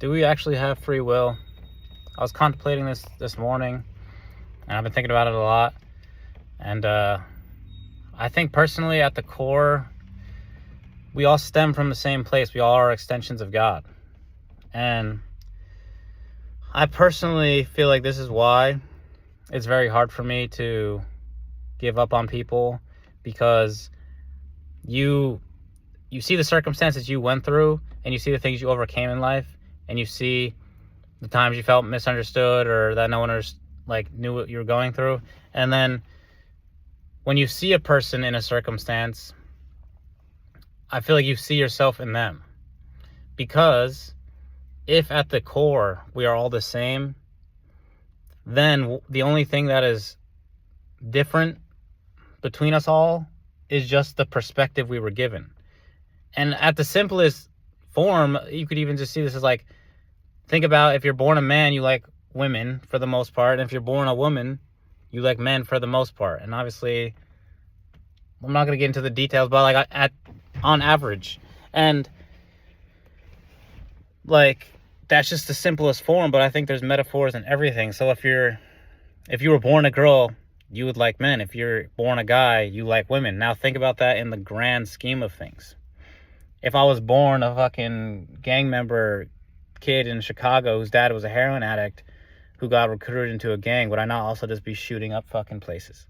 do we actually have free will? I was contemplating this morning, and I've been thinking about it a lot. And I think personally, at the core, we all stem from the same place. We all are extensions of God. And I personally feel like this is why it's very hard for me to give up on people, because you see the circumstances you went through, and you see the things you overcame in life, and you see the times you felt misunderstood or that no one knew what you were going through. And then when you see a person in a circumstance, I feel like you see yourself in them. Because if at the core we are all the same, then the only thing that is different between us all is just the perspective we were given. And at the simplest form, you could even just see this as like, think about, if you're born a man, you like women for the most part. And if you're born a woman, you like men for the most part. And obviously, I'm not going to get into the details, but like on average. And like, that's just the simplest form, but I think there's metaphors and everything. So if you were born a girl, you would like men. If you're born a guy, you like women. Now think about that in the grand scheme of things. If I was born a fucking gang member kid in Chicago whose dad was a heroin addict who got recruited into a gang, would I not also just be shooting up fucking places?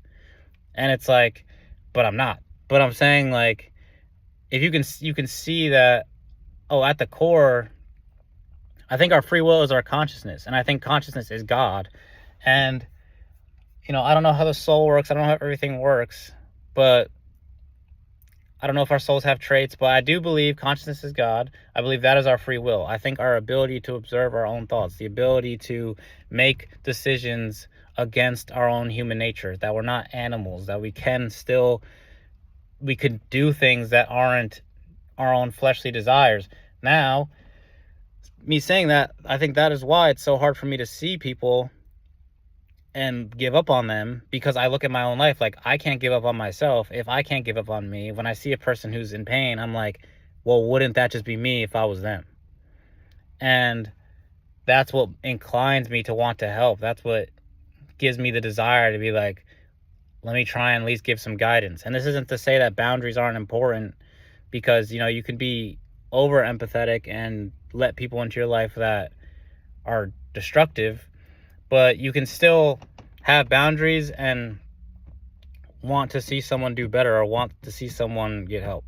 And it's like, but I'm not. But I'm saying, like, if you can see that, at the core, I think our free will is our consciousness, and I think consciousness is God. And I don't know how the soul works, I don't know how everything works, but I don't know if our souls have traits, but I do believe consciousness is God. I believe that is our free will. I think our ability to observe our own thoughts, the ability to make decisions against our own human nature, that we're not animals, that we could do things that aren't our own fleshly desires. Now, me saying that, I think that is why it's so hard for me to see people and give up on them, because I look at my own life, like, I can't give up on myself. If I can't give up on me, when I see a person who's in pain, I'm like, well, wouldn't that just be me if I was them? And that's what inclines me to want to help. That's what gives me the desire to be like, let me try and at least give some guidance. And this isn't to say that boundaries aren't important, because you can be over empathetic and let people into your life that are destructive, but you can still have boundaries and want to see someone do better, or want to see someone get help.